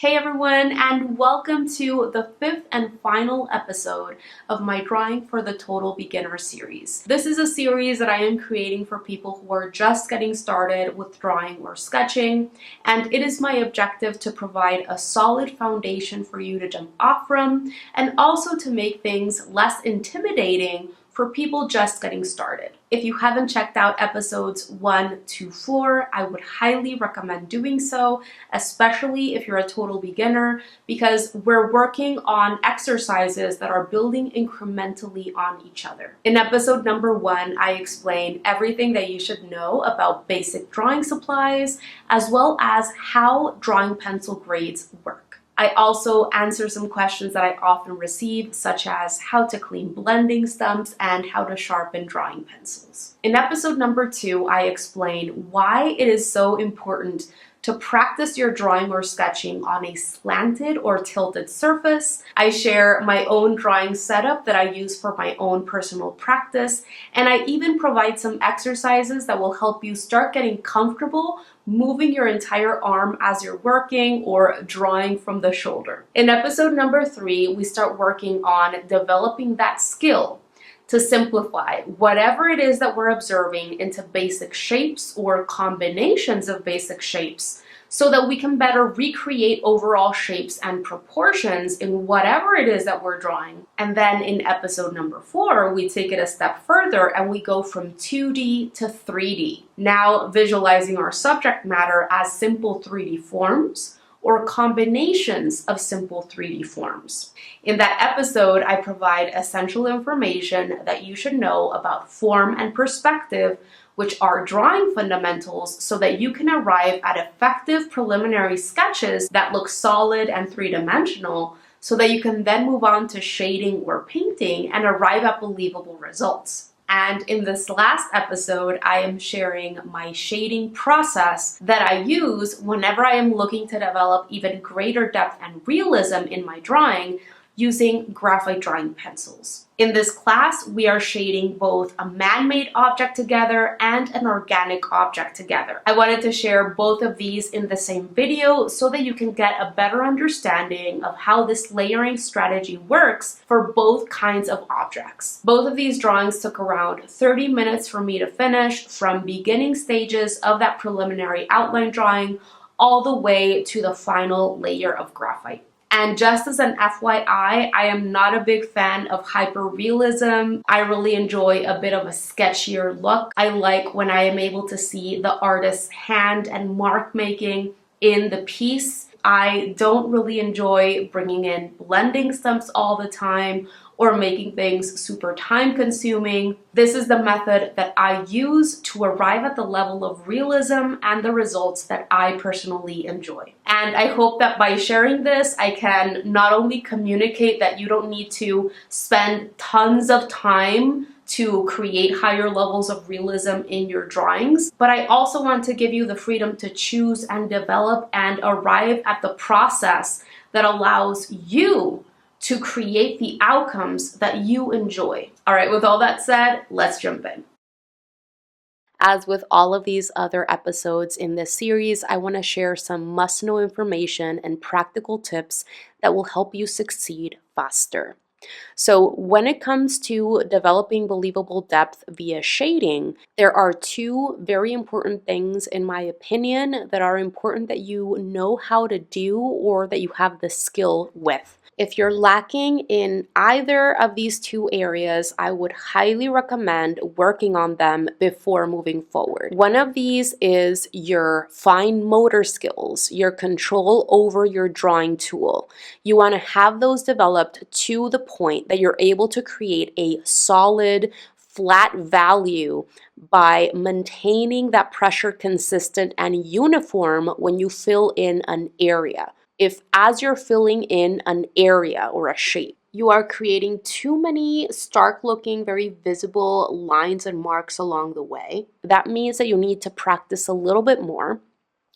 Hey everyone, and welcome to the fifth and final episode of my Drawing for the Total Beginner series. This is a series that I am creating for people who are just getting started with drawing or sketching, and it is my objective to provide a solid foundation for you to jump off from, and also to make things less intimidating for people just getting started. If you haven't checked out episodes 1 to 4, I would highly recommend doing so, especially if you're a total beginner, because we're working on exercises that are building incrementally on each other. In episode number 1, I explained everything that you should know about basic drawing supplies, as well as how drawing pencil grades work. I also answer some questions that I often receive, such as how to clean blending stumps and how to sharpen drawing pencils. In episode number 2, I explain why it is so important to practice your drawing or sketching on a slanted or tilted surface. I share my own drawing setup that I use for my own personal practice, and I even provide some exercises that will help you start getting comfortable moving your entire arm as you're working or drawing from the shoulder. In episode number 3, we start working on developing that skill to simplify whatever it is that we're observing into basic shapes or combinations of basic shapes so that we can better recreate overall shapes and proportions in whatever it is that we're drawing. And then in episode number 4, we take it a step further and we go from 2D to 3D, now visualizing our subject matter as simple 3D forms or combinations of simple 3D forms. In that episode, I provide essential information that you should know about form and perspective, which are drawing fundamentals, so that you can arrive at effective preliminary sketches that look solid and three-dimensional, so that you can then move on to shading or painting and arrive at believable results. And in this last episode, I am sharing my shading process that I use whenever I am looking to develop even greater depth and realism in my drawing using graphite drawing pencils. In this class, we are shading both a man-made object together and an organic object together. I wanted to share both of these in the same video so that you can get a better understanding of how this layering strategy works for both kinds of objects. Both of these drawings took around 30 minutes for me to finish, from beginning stages of that preliminary outline drawing all the way to the final layer of graphite. And just as an FYI, I am not a big fan of hyper-realism. I really enjoy a bit of a sketchier look. I like when I am able to see the artist's hand and mark making in the piece. I don't really enjoy bringing in blending stumps all the time or making things super time consuming. This is the method that I use to arrive at the level of realism and the results that I personally enjoy. And I hope that by sharing this, I can not only communicate that you don't need to spend tons of time to create higher levels of realism in your drawings, but I also want to give you the freedom to choose and develop and arrive at the process that allows you to create the outcomes that you enjoy. All right, with all that said, let's jump in. As with all of these other episodes in this series, I want to share some must-know information and practical tips that will help you succeed faster. So when it comes to developing believable depth via shading, there are two very important things, in my opinion, that are important that you know how to do or that you have the skill with. If you're lacking in either of these two areas, I would highly recommend working on them before moving forward. One of these is your fine motor skills, your control over your drawing tool. You want to have those developed to the point that you're able to create a solid, flat value by maintaining that pressure consistent and uniform when you fill in an area. If as you're filling in an area or a shape, you are creating too many stark looking, very visible lines and marks along the way, that means that you need to practice a little bit more.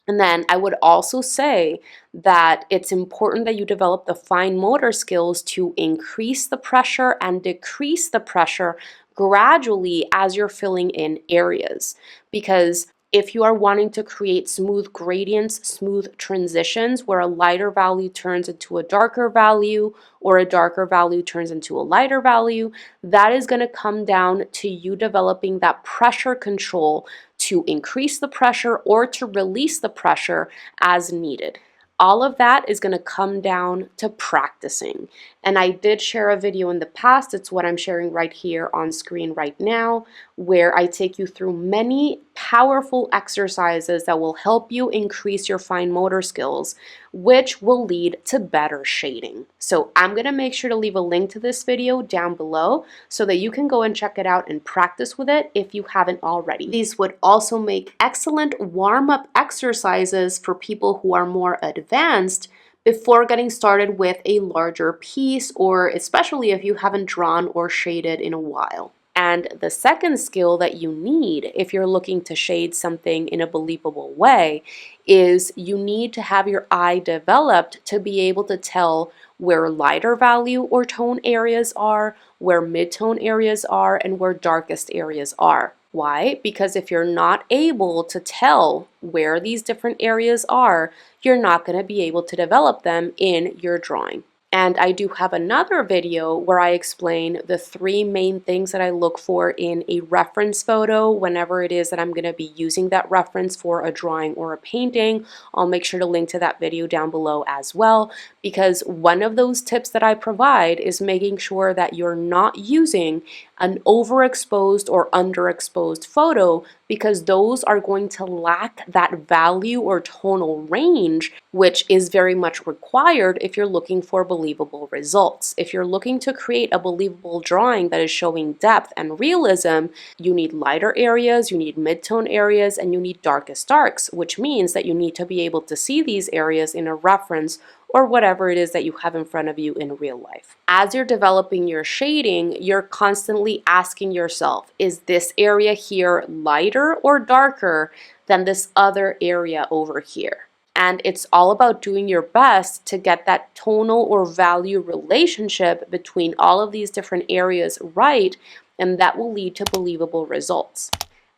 And then I would also say that it's important that you develop the fine motor skills to increase the pressure and decrease the pressure gradually as you're filling in areas. Because If you are wanting to create smooth gradients, smooth transitions, where a lighter value turns into a darker value or a darker value turns into a lighter value, that is going to come down to you developing that pressure control to increase the pressure or to release the pressure as needed. All of that is going to come down to practicing. And I did share a video in the past, it's what I'm sharing right here on screen right now, where I take you through many powerful exercises that will help you increase your fine motor skills, which will lead to better shading. So I'm going to make sure to leave a link to this video down below so that you can go and check it out and practice with it if you haven't already. These would also make excellent warm-up exercises for people who are more advanced before getting started with a larger piece, or especially if you haven't drawn or shaded in a while. And the second skill that you need if you're looking to shade something in a believable way is you need to have your eye developed to be able to tell where lighter value or tone areas are, where mid-tone areas are, and where darkest areas are. Why? Because if you're not able to tell where these different areas are, you're not going to be able to develop them in your drawing. And I do have another video where I explain the 3 main things that I look for in a reference photo whenever it is that I'm going to be using that reference for a drawing or a painting. I'll make sure to link to that video down below as well, because one of those tips that I provide is making sure that you're not using an overexposed or underexposed photo, because those are going to lack that value or tonal range, which is very much required if you're looking for believable results. If you're looking to create a believable drawing that is showing depth and realism, you need lighter areas, you need mid-tone areas, and you need darkest darks, which means that you need to be able to see these areas in a reference or whatever it is that you have in front of you in real life. As you're developing your shading, you're constantly asking yourself, is this area here lighter or darker than this other area over here? And it's all about doing your best to get that tonal or value relationship between all of these different areas right, and that will lead to believable results.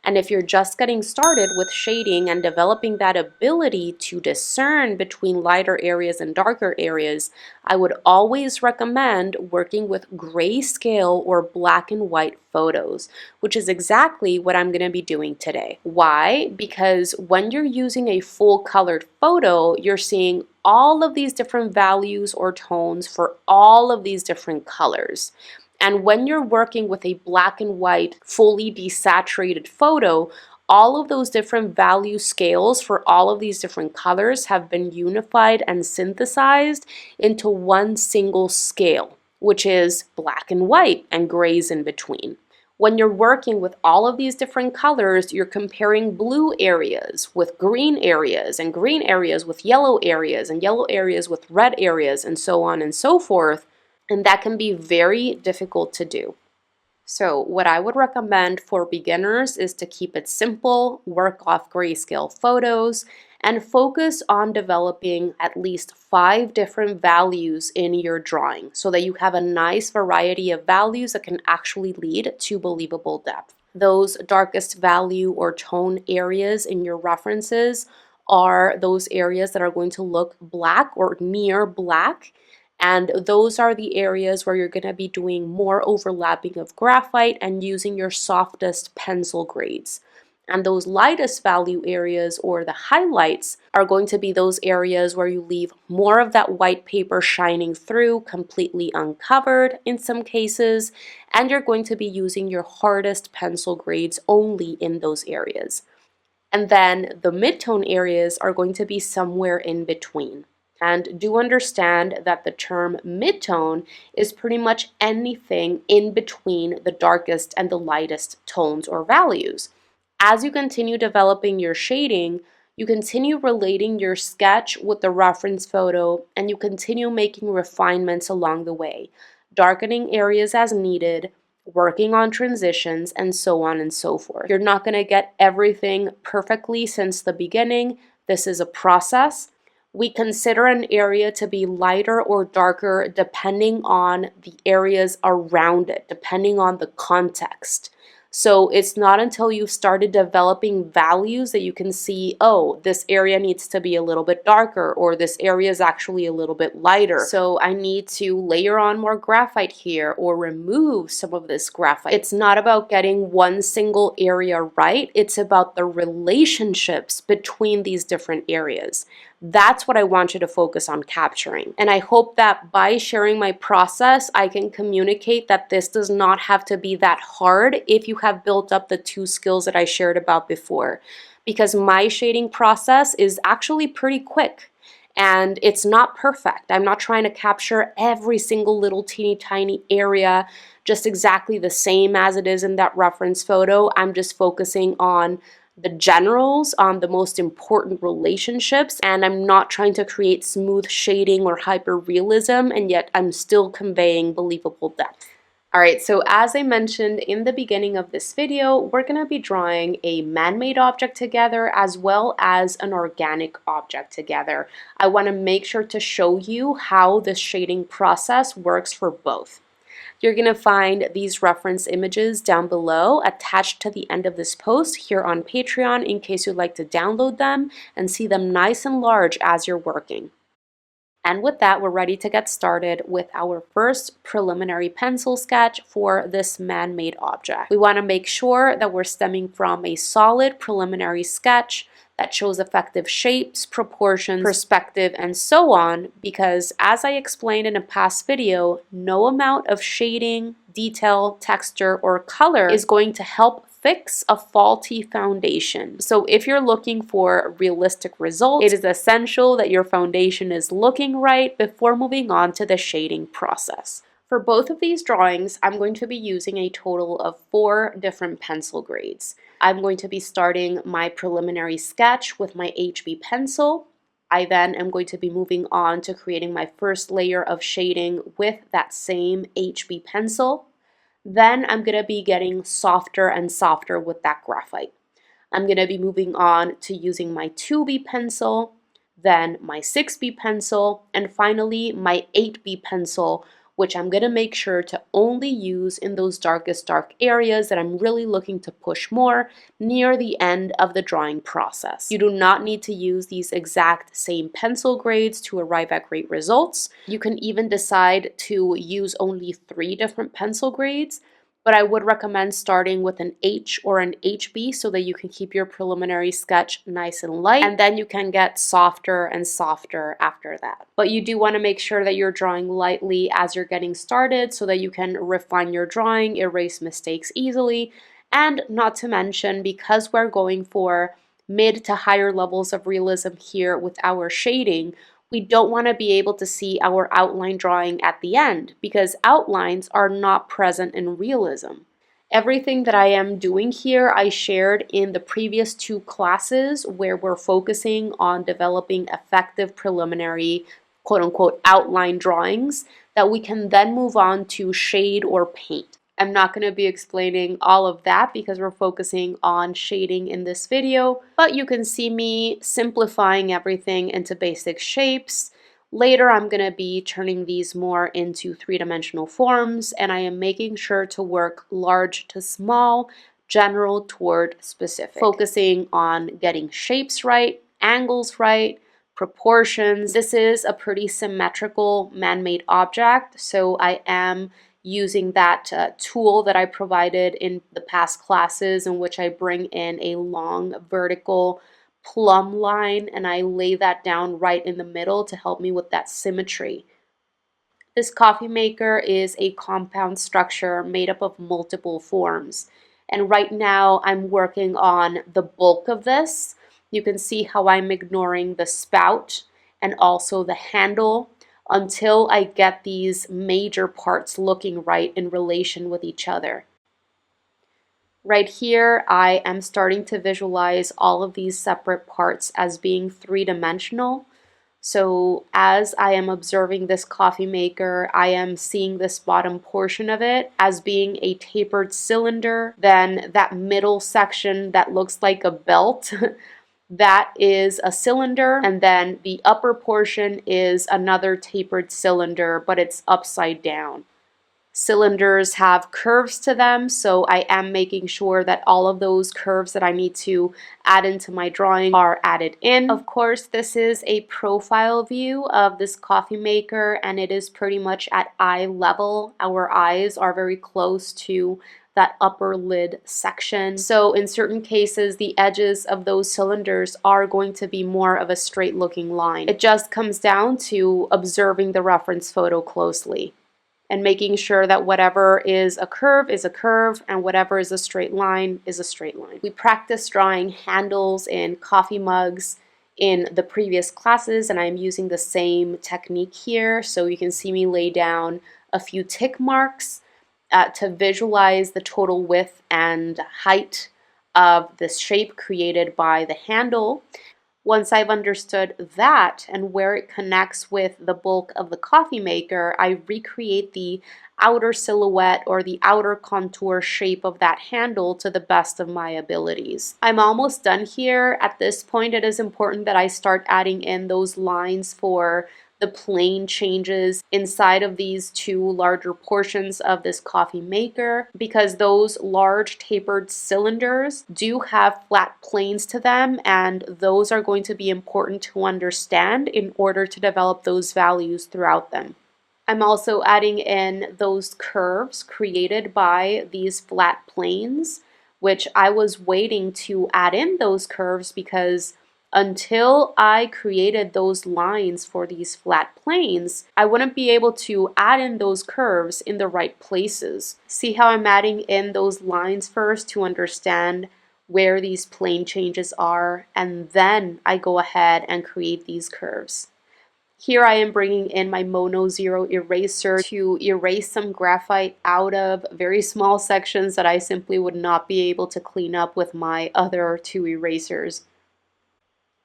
And if you're just getting started with shading and developing that ability to discern between lighter areas and darker areas, I would always recommend working with grayscale or black and white photos, which is exactly what I'm going to be doing today. Why? Because when you're using a full colored photo, you're seeing all of these different values or tones for all of these different colors. And when you're working with a black and white, fully desaturated photo, all of those different value scales for all of these different colors have been unified and synthesized into one single scale, which is black and white and grays in between. When you're working with all of these different colors, you're comparing blue areas with green areas and green areas with yellow areas and yellow areas with red areas and so on and so forth. And that can be very difficult to do. So what I would recommend for beginners is to keep it simple, work off grayscale photos, and focus on developing at least 5 different values in your drawing so that you have a nice variety of values that can actually lead to believable depth. Those darkest value or tone areas in your references are those areas that are going to look black or near black. And those are the areas where you're going to be doing more overlapping of graphite and using your softest pencil grades. And those lightest value areas, or the highlights, are going to be those areas where you leave more of that white paper shining through, completely uncovered in some cases, and you're going to be using your hardest pencil grades only in those areas. And then the mid-tone areas are going to be somewhere in between. And do understand that the term mid-tone is pretty much anything in between the darkest and the lightest tones or values. As you continue developing your shading, you continue relating your sketch with the reference photo, and you continue making refinements along the way, darkening areas as needed, working on transitions, and so on and so forth. You're not going to get everything perfectly since the beginning. This is a process. We consider an area to be lighter or darker depending on the areas around it, depending on the context. So it's not until you've started developing values that you can see, oh, this area needs to be a little bit darker, or this area is actually a little bit lighter. So I need to layer on more graphite here or remove some of this graphite. It's not about getting one single area right. It's about the relationships between these different areas. That's what I want you to focus on capturing. And I hope that by sharing my process, I can communicate that this does not have to be that hard if you have built up the two skills that I shared about before. Because my shading process is actually pretty quick. And it's not perfect. I'm not trying to capture every single little teeny tiny area just exactly the same as it is in that reference photo. I'm just focusing on the generals, on the most important relationships, and I'm not trying to create smooth shading or hyper realism, and yet I'm still conveying believable depth. Alright, so as I mentioned in the beginning of this video, we're going to be drawing a man-made object together as well as an organic object together. I want to make sure to show you how the shading process works for both. You're going to find these reference images down below attached to the end of this post here on Patreon in case you'd like to download them and see them nice and large as you're working. And with that, we're ready to get started with our first preliminary pencil sketch for this man-made object. We want to make sure that we're stemming from a solid preliminary sketch that shows effective shapes, proportions, perspective, and so on, because as I explained in a past video, no amount of shading, detail, texture, or color is going to help fix a faulty foundation. So if you're looking for realistic results, it is essential that your foundation is looking right before moving on to the shading process. For both of these drawings, I'm going to be using a total of 4 different pencil grades. I'm going to be starting my preliminary sketch with my HB pencil. I then am going to be moving on to creating my first layer of shading with that same HB pencil. Then I'm going to be getting softer and softer with that graphite. I'm going to be moving on to using my 2B pencil, then my 6B pencil, and finally my 8B pencil, which I'm going to make sure to only use in those darkest dark areas that I'm really looking to push more near the end of the drawing process. You do not need to use these exact same pencil grades to arrive at great results. You can even decide to use only 3 different pencil grades, but I would recommend starting with an H or an HB so that you can keep your preliminary sketch nice and light, and then you can get softer and softer after that. But you do want to make sure that you're drawing lightly as you're getting started so that you can refine your drawing, erase mistakes easily, and not to mention, because we're going for mid to higher levels of realism here with our shading, we don't want to be able to see our outline drawing at the end because outlines are not present in realism. Everything that I am doing here, I shared in the previous 2 classes where we're focusing on developing effective preliminary quote-unquote outline drawings that we can then move on to shade or paint. I'm not going to be explaining all of that because we're focusing on shading in this video, but you can see me simplifying everything into basic shapes. Later, I'm going to be turning these more into 3-dimensional forms, and I am making sure to work large to small, general toward specific, focusing on getting shapes right, angles right, proportions. This is a pretty symmetrical man-made object, so I am using that tool that I provided in the past classes in which I bring in a long vertical plumb line and I lay that down right in the middle to help me with that symmetry. This coffee maker is a compound structure made up of multiple forms, and right now I'm working on the bulk of this. You can see how I'm ignoring the spout and also the handle until I get these major parts looking right in relation with each other. Right here, I am starting to visualize all of these separate parts as being 3-dimensional. So as I am observing this coffee maker, I am seeing this bottom portion of it as being a tapered cylinder. Then that middle section that looks like a belt, that is a cylinder, and then the upper portion is another tapered cylinder, but it's upside down. cylinders have curves to them, so I am making sure that all of those curves that I need to add into my drawing are added in. Of course, this is a profile view of this coffee maker, and it is pretty much at eye level. Our eyes are very close to that upper lid section. So in certain cases, the edges of those cylinders are going to be more of a straight looking line. It just comes down to observing the reference photo closely and making sure that whatever is a curve and whatever is a straight line is a straight line. We practiced drawing handles in coffee mugs in the previous classes, and I'm using the same technique here. So you can see me lay down a few tick marks to visualize the total width and height of this shape created by the handle. Once I've understood that and where it connects with the bulk of the coffee maker, I recreate the outer silhouette or the outer contour shape of that handle to the best of my abilities. I'm almost done here. At this point, it is important that I start adding in those lines for the plane changes inside of these two larger portions of this coffee maker, because those large tapered cylinders do have flat planes to them, and those are going to be important to understand in order to develop those values throughout them. I'm also adding in those curves created by these flat planes, which I was waiting to add in those curves because until I created those lines for these flat planes, I wouldn't be able to add in those curves in the right places. See how I'm adding in those lines first to understand where these plane changes are, and then I go ahead and create these curves. Here I am bringing in my Mono Zero eraser to erase some graphite out of very small sections that I simply would not be able to clean up with my other two erasers.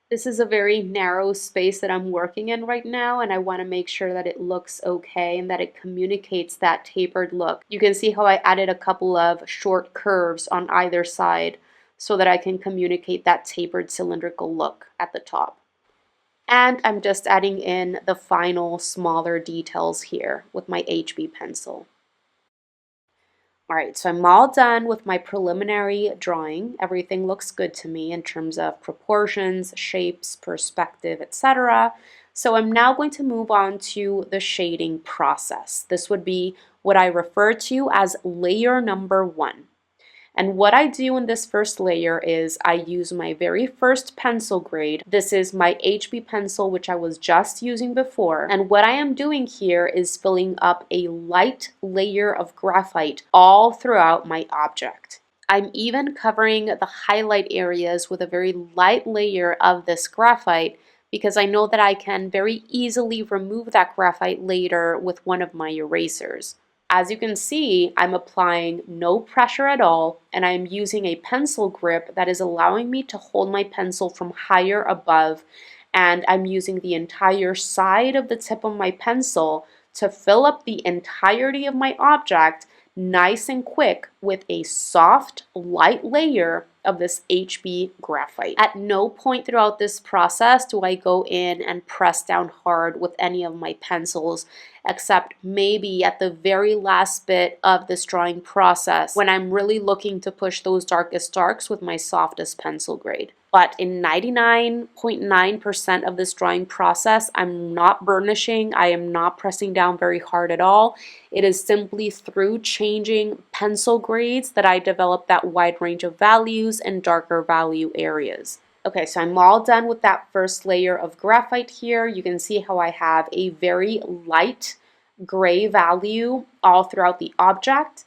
This is a very narrow space that I'm working in right now, and I want to make sure that it looks okay and that it communicates that tapered look. You can see how I added a couple of short curves on either side so that I can communicate that tapered cylindrical look at the top. And I'm just adding in the final smaller details here with my HB pencil. Alright, so I'm all done with my preliminary drawing. Everything looks good to me in terms of proportions, shapes, perspective, etc. So I'm now going to move on to the shading process. This would be what I refer to as layer number 1. And what I do in this first layer is I use my very first pencil grade. This is my HB pencil, which I was just using before. And what I am doing here is filling up a light layer of graphite all throughout my object. I'm even covering the highlight areas with a very light layer of this graphite because I know that I can very easily remove that graphite later with one of my erasers. As you can see, I'm applying no pressure at all, and I'm using a pencil grip that is allowing me to hold my pencil from higher above, and I'm using the entire side of the tip of my pencil to fill up the entirety of my object nice and quick with a soft, light layer of this HB graphite. At no point throughout this process do I go in and press down hard with any of my pencils, except maybe at the very last bit of this drawing process when I'm really looking to push those darkest darks with my softest pencil grade. But in 99.9% of this drawing process, I'm not burnishing, I am not pressing down very hard at all. It is simply through changing pencil grades that I develop that wide range of values and darker value areas. Okay, so I'm all done with that first layer of graphite here. You can see how I have a very light gray value all throughout the object.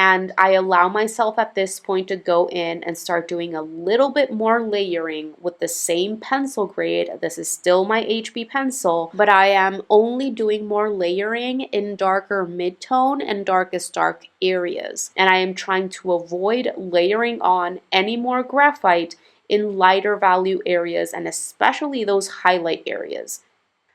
And I allow myself at this point to go in and start doing a little bit more layering with the same pencil grade. This is still my HB pencil, but I am only doing more layering in darker mid-tone and darkest dark areas. And I am trying to avoid layering on any more graphite in lighter value areas, and especially those highlight areas.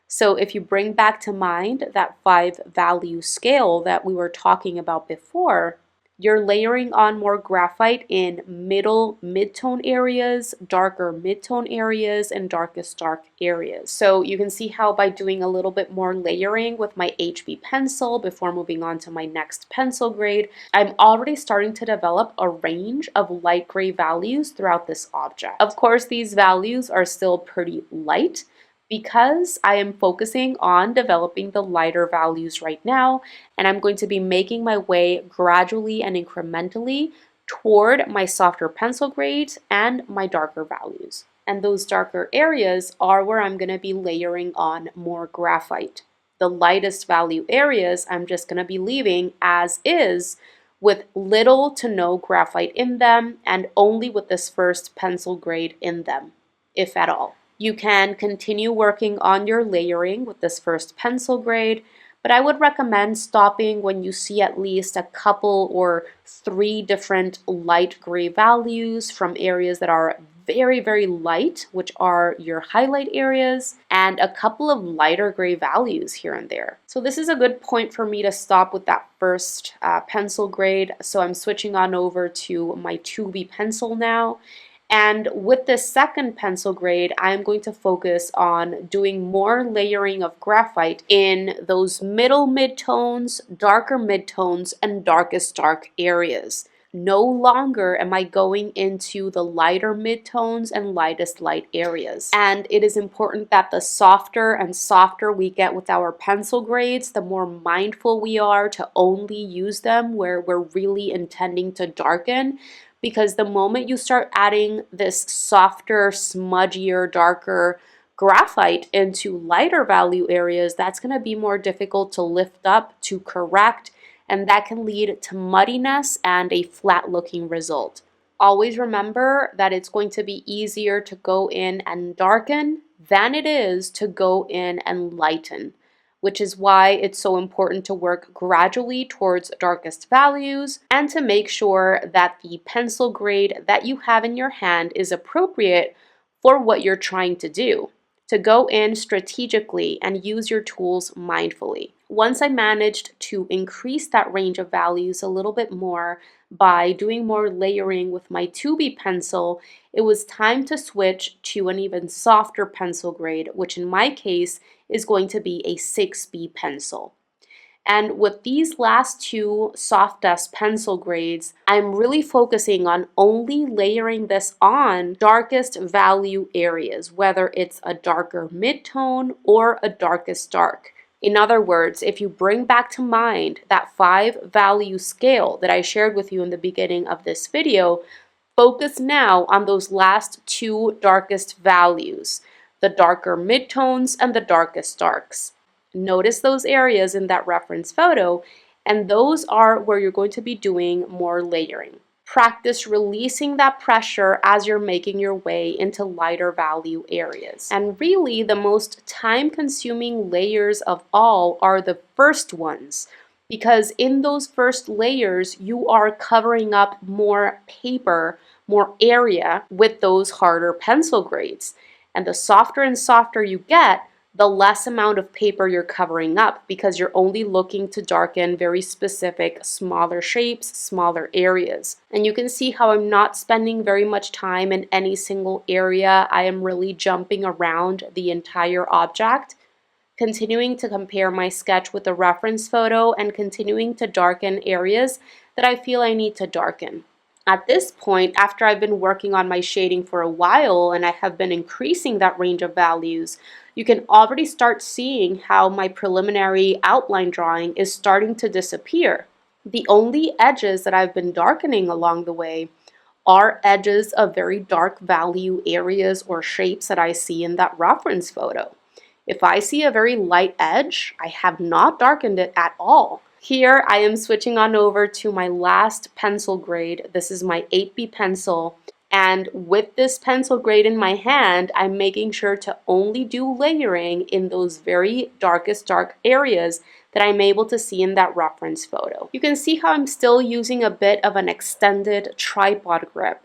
So if you bring back to mind that 5 value scale that we were talking about before, You're layering on more graphite in mid-tone areas, darker mid-tone areas, and darkest dark areas. So you can see how by doing a little bit more layering with my HB pencil before moving on to my next pencil grade, I'm already starting to develop a range of light gray values throughout this object. Of course, these values are still pretty light, because I am focusing on developing the lighter values right now, and I'm going to be making my way gradually and incrementally toward my softer pencil grades and my darker values. And those darker areas are where I'm going to be layering on more graphite. The lightest value areas I'm just going to be leaving as is, with little to no graphite in them and only with this first pencil grade in them, if at all. You can continue working on your layering with this first pencil grade, but I would recommend stopping when you see at least a couple or 3 different light gray values from areas that are very, very light, which are your highlight areas, and a couple of lighter gray values here and there. So this is a good point for me to stop with that first pencil grade. So I'm switching on over to my 2B pencil now. And with this second pencil grade, I'm going to focus on doing more layering of graphite in those middle midtones, darker midtones, and darkest dark areas. No longer am I going into the lighter midtones and lightest light areas. And it is important that the softer and softer we get with our pencil grades, the more mindful we are to only use them where we're really intending to darken. Because the moment you start adding this softer, smudgier, darker graphite into lighter value areas, that's going to be more difficult to lift up, to correct, and that can lead to muddiness and a flat looking result. Always remember that it's going to be easier to go in and darken than it is to go in and lighten, which is why it's so important to work gradually towards darkest values and to make sure that the pencil grade that you have in your hand is appropriate for what you're trying to do. To go in strategically and use your tools mindfully. Once I managed to increase that range of values a little bit more by doing more layering with my 2B pencil, it was time to switch to an even softer pencil grade, which in my case is going to be a 6B pencil. And with these last 2 soft dust pencil grades, I'm really focusing on only layering this on darkest value areas, whether it's a darker mid-tone or a darkest dark. In other words, if you bring back to mind that 5 value scale that I shared with you in the beginning of this video, focus now on those last 2 darkest values, the darker midtones and the darkest darks. Notice those areas in that reference photo, and those are where you're going to be doing more layering. Practice releasing that pressure as you're making your way into lighter value areas. And really, the most time-consuming layers of all are the first ones, because in those first layers, you are covering up more paper, more area with those harder pencil grades. And the softer and softer you get, the less amount of paper you're covering up because you're only looking to darken very specific smaller shapes, smaller areas. And you can see how I'm not spending very much time in any single area. I am really jumping around the entire object, continuing to compare my sketch with the reference photo and continuing to darken areas that I feel I need to darken. At this point, after I've been working on my shading for a while and I have been increasing that range of values, you can already start seeing how my preliminary outline drawing is starting to disappear. The only edges that I've been darkening along the way are edges of very dark value areas or shapes that I see in that reference photo. If I see a very light edge, I have not darkened it at all. Here I am switching on over to my last pencil grade. This is my 8B pencil. And with this pencil grade in my hand, I'm making sure to only do layering in those very darkest dark areas that I'm able to see in that reference photo. You can see how I'm still using a bit of an extended tripod grip.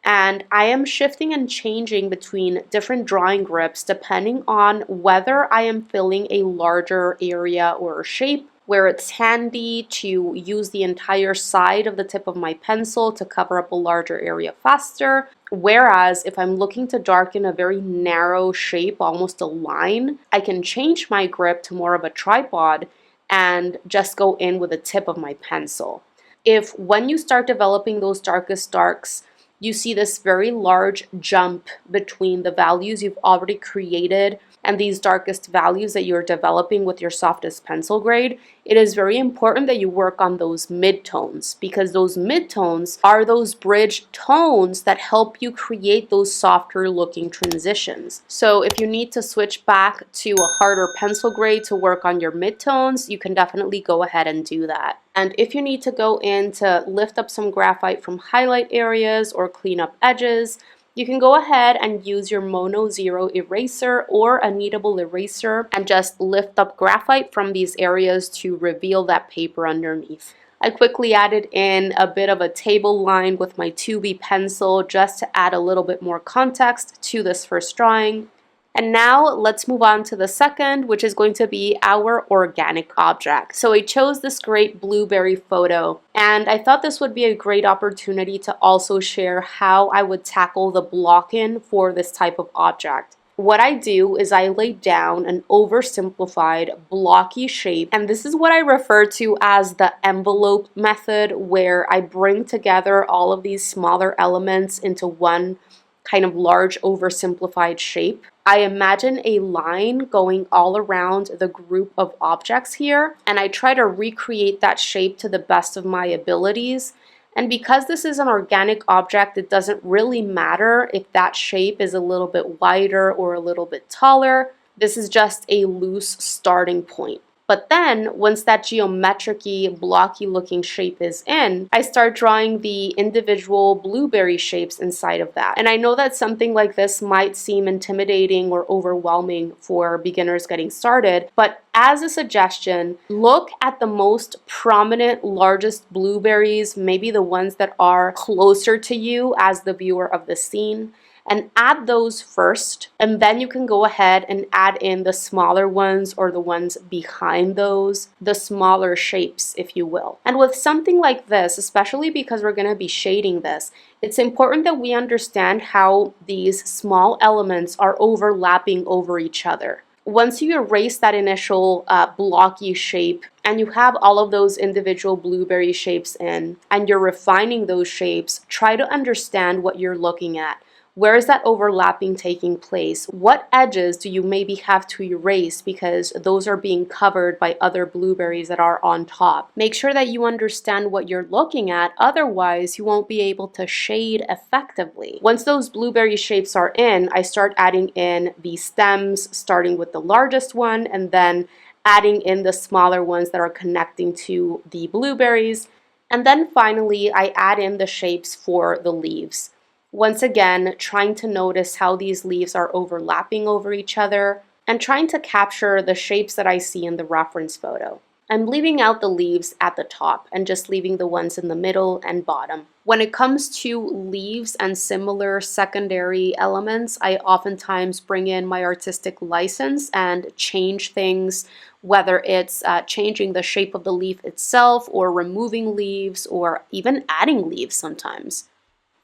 And I am shifting and changing between different drawing grips depending on whether I am filling a larger area or shape where it's handy to use the entire side of the tip of my pencil to cover up a larger area faster. Whereas if I'm looking to darken a very narrow shape, almost a line, I can change my grip to more of a tripod and just go in with the tip of my pencil. If when you start developing those darkest darks, you see this very large jump between the values you've already created and these darkest values that you're developing with your softest pencil grade, it is very important that you work on those midtones, because those midtones are those bridge tones that help you create those softer looking transitions. So if you need to switch back to a harder pencil grade to work on your midtones, you can definitely go ahead and do that. And if you need to go in to lift up some graphite from highlight areas or clean up edges, you can go ahead and use your Mono Zero eraser or a kneadable eraser and just lift up graphite from these areas to reveal that paper underneath. I quickly added in a bit of a table line with my 2B pencil just to add a little bit more context to this first drawing. And now let's move on to the second, which is going to be our organic object. So I chose this great blueberry photo, and I thought this would be a great opportunity to also share how I would tackle the block-in for this type of object. What I do is I lay down an oversimplified blocky shape, and this is what I refer to as the envelope method, where I bring together all of these smaller elements into one kind of large oversimplified shape. I imagine a line going all around the group of objects here, and I try to recreate that shape to the best of my abilities. And because this is an organic object, it doesn't really matter if that shape is a little bit wider or a little bit taller. This is just a loose starting point. But then, once that geometric-y, blocky-looking shape is in, I start drawing the individual blueberry shapes inside of that. And I know that something like this might seem intimidating or overwhelming for beginners getting started, but as a suggestion, look at the most prominent, largest blueberries, maybe the ones that are closer to you as the viewer of the scene, and add those first, and then you can go ahead and add in the smaller ones or the ones behind those, the smaller shapes, if you will. And with something like this, especially because we're going to be shading this, it's important that we understand how these small elements are overlapping over each other. Once you erase that initial blocky shape and you have all of those individual blueberry shapes in, and you're refining those shapes, try to understand what you're looking at. Where is that overlapping taking place? What edges do you maybe have to erase because those are being covered by other blueberries that are on top? Make sure that you understand what you're looking at, otherwise you won't be able to shade effectively. Once those blueberry shapes are in, I start adding in the stems, starting with the largest one and then adding in the smaller ones that are connecting to the blueberries. And then finally, I add in the shapes for the leaves. Once again, trying to notice how these leaves are overlapping over each other and trying to capture the shapes that I see in the reference photo. I'm leaving out the leaves at the top and just leaving the ones in the middle and bottom. When it comes to leaves and similar secondary elements, I oftentimes bring in my artistic license and change things, whether it's changing the shape of the leaf itself or removing leaves or even adding leaves sometimes.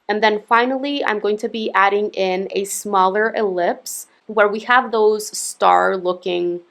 And then finally, I'm going to be adding in a smaller ellipse where we have those star-looking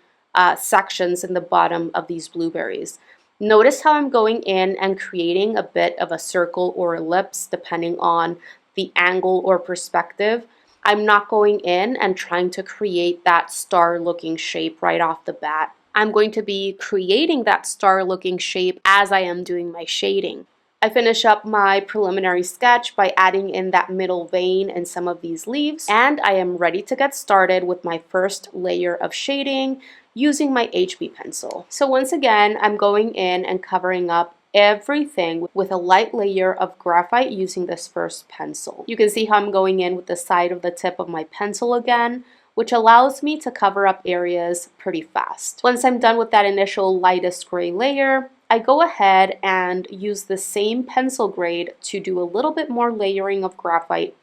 sections in the bottom of these blueberries. Notice how I'm going in and creating a bit of a circle or ellipse depending on the angle or perspective. I'm not going in and trying to create that star-looking shape right off the bat. I'm going to be creating that star-looking shape as I am doing my shading. I finish up my preliminary sketch by adding in that middle vein and some of these leaves, and I am ready to get started with my first layer of shading using my HB pencil. So once again, I'm going in and covering up everything with a light layer of graphite using this first pencil. You can see how I'm going in with the side of the tip of my pencil again, which allows me to cover up areas pretty fast. Once I'm done with that initial lightest gray layer, I go ahead and use the same pencil grade to do a little bit more layering of graphite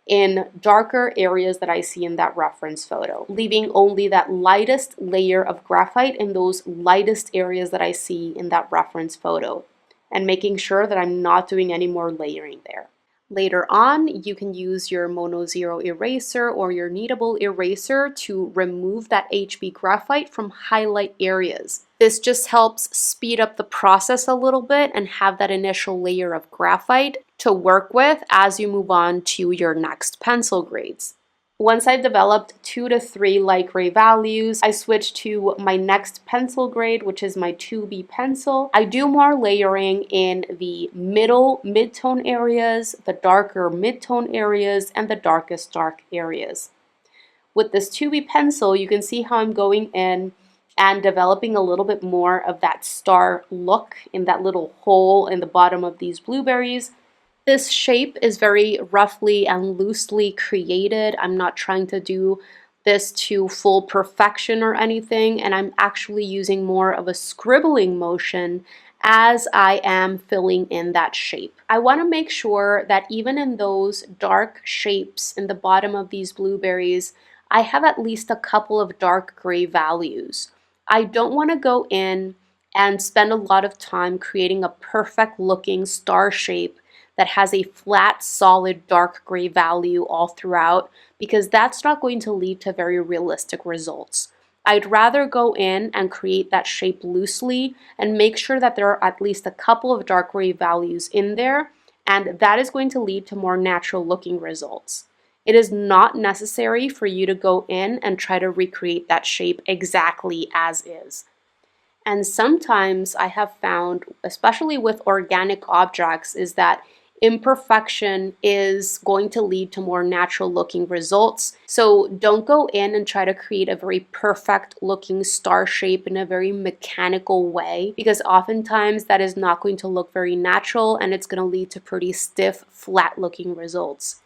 in darker areas that I see in that reference photo, leaving only that lightest layer of graphite in those lightest areas that I see in that reference photo, and making sure that I'm not doing any more layering there. Later on, you can use your Mono Zero eraser or your kneadable eraser to remove that HB graphite from highlight areas. This just helps speed up the process a little bit and have that initial layer of graphite to work with as you move on to your next pencil grades. Once I've developed 2 to 3 light gray values, I switch to my next pencil grade, which is my 2B pencil. I do more layering in the middle mid-tone areas, the darker mid-tone areas, and the darkest dark areas. With this 2B pencil, you can see how I'm going in and developing a little bit more of that star look in that little hole in the bottom of these blueberries. This shape is very roughly and loosely created. I'm not trying to do this to full perfection or anything, and I'm actually using more of a scribbling motion as I am filling in that shape. I want to make sure that even in those dark shapes in the bottom of these blueberries, I have at least a couple of dark gray values. I don't want to go in and spend a lot of time creating a perfect looking star shape that has a flat, solid, dark gray value all throughout, because that's not going to lead to very realistic results. I'd rather go in and create that shape loosely and make sure that there are at least a couple of dark gray values in there, and that is going to lead to more natural looking results. It is not necessary for you to go in and try to recreate that shape exactly as is. And sometimes I have found, especially with organic objects, is that imperfection is going to lead to more natural looking results. So don't go in and try to create a very perfect looking star shape in a very mechanical way, because oftentimes that is not going to look very natural and it's going to lead to pretty stiff, flat looking results.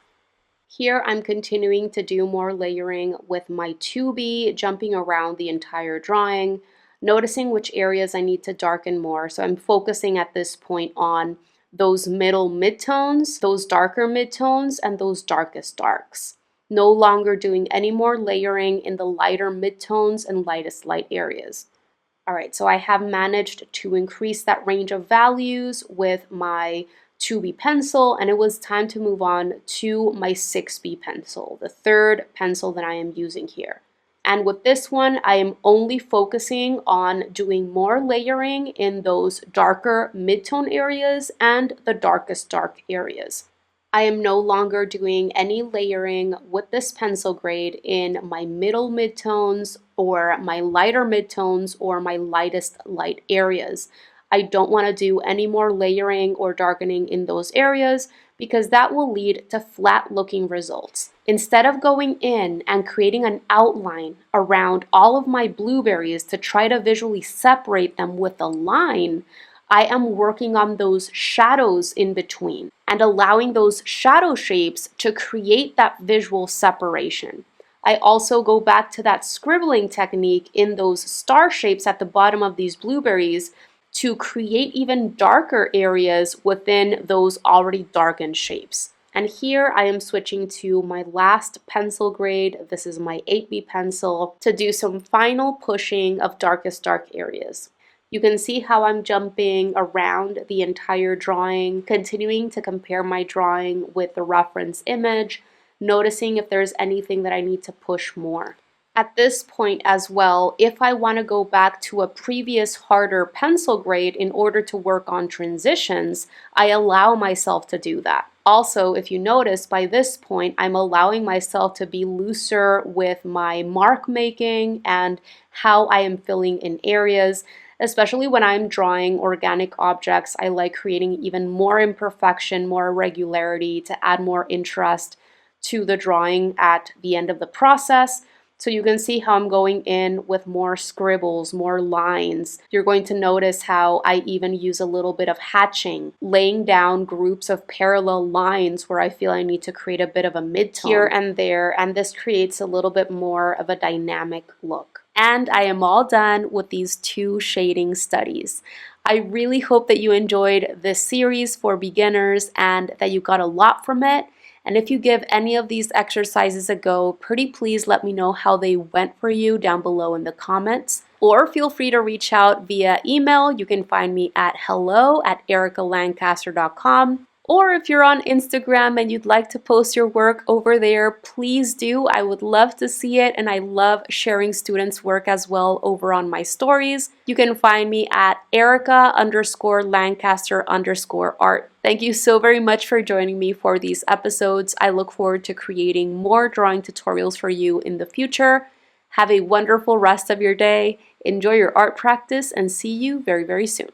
Here I'm continuing to do more layering with my 2B, jumping around the entire drawing, noticing which areas I need to darken more. So I'm focusing at this point on those middle midtones, those darker midtones, and those darkest darks. No longer doing any more layering in the lighter midtones and lightest light areas. All right, so I have managed to increase that range of values with my 2B pencil, and it was time to move on to my 6B pencil, the third pencil that I am using here. And with this one, I am only focusing on doing more layering in those darker mid-tone areas and the darkest dark areas. I am no longer doing any layering with this pencil grade in my middle midtones or my lighter midtones or my lightest light areas. I don't want to do any more layering or darkening in those areas because that will lead to flat looking results. Instead of going in and creating an outline around all of my blueberries to try to visually separate them with a line, I am working on those shadows in between and allowing those shadow shapes to create that visual separation. I also go back to that scribbling technique in those star shapes at the bottom of these blueberries to create even darker areas within those already darkened shapes. And here I am switching to my last pencil grade. This is my 8B pencil to do some final pushing of darkest dark areas. You can see how I'm jumping around the entire drawing, continuing to compare my drawing with the reference image, noticing if there's anything that I need to push more. At this point as well, if I want to go back to a previous harder pencil grade in order to work on transitions, I allow myself to do that. Also, if you notice, by this point, I'm allowing myself to be looser with my mark making and how I am filling in areas. Especially when I'm drawing organic objects, I like creating even more imperfection, more irregularity to add more interest to the drawing at the end of the process. So you can see how I'm going in with more scribbles, more lines. You're going to notice how I even use a little bit of hatching, laying down groups of parallel lines where I feel I need to create a bit of a mid-tone here and there, and this creates a little bit more of a dynamic look. And I am all done with these 2 shading studies. I really hope that you enjoyed this series for beginners and that you got a lot from it. And if you give any of these exercises a go, pretty please let me know how they went for you down below in the comments. Or feel free to reach out via email. You can find me at hello@ericalancaster.com. Or if you're on Instagram and you'd like to post your work over there, please do. I would love to see it, and I love sharing students' work as well over on my stories. You can find me at Erica_Lancaster_art. Thank you so very much for joining me for these episodes. I look forward to creating more drawing tutorials for you in the future. Have a wonderful rest of your day. Enjoy your art practice and see you very, very soon.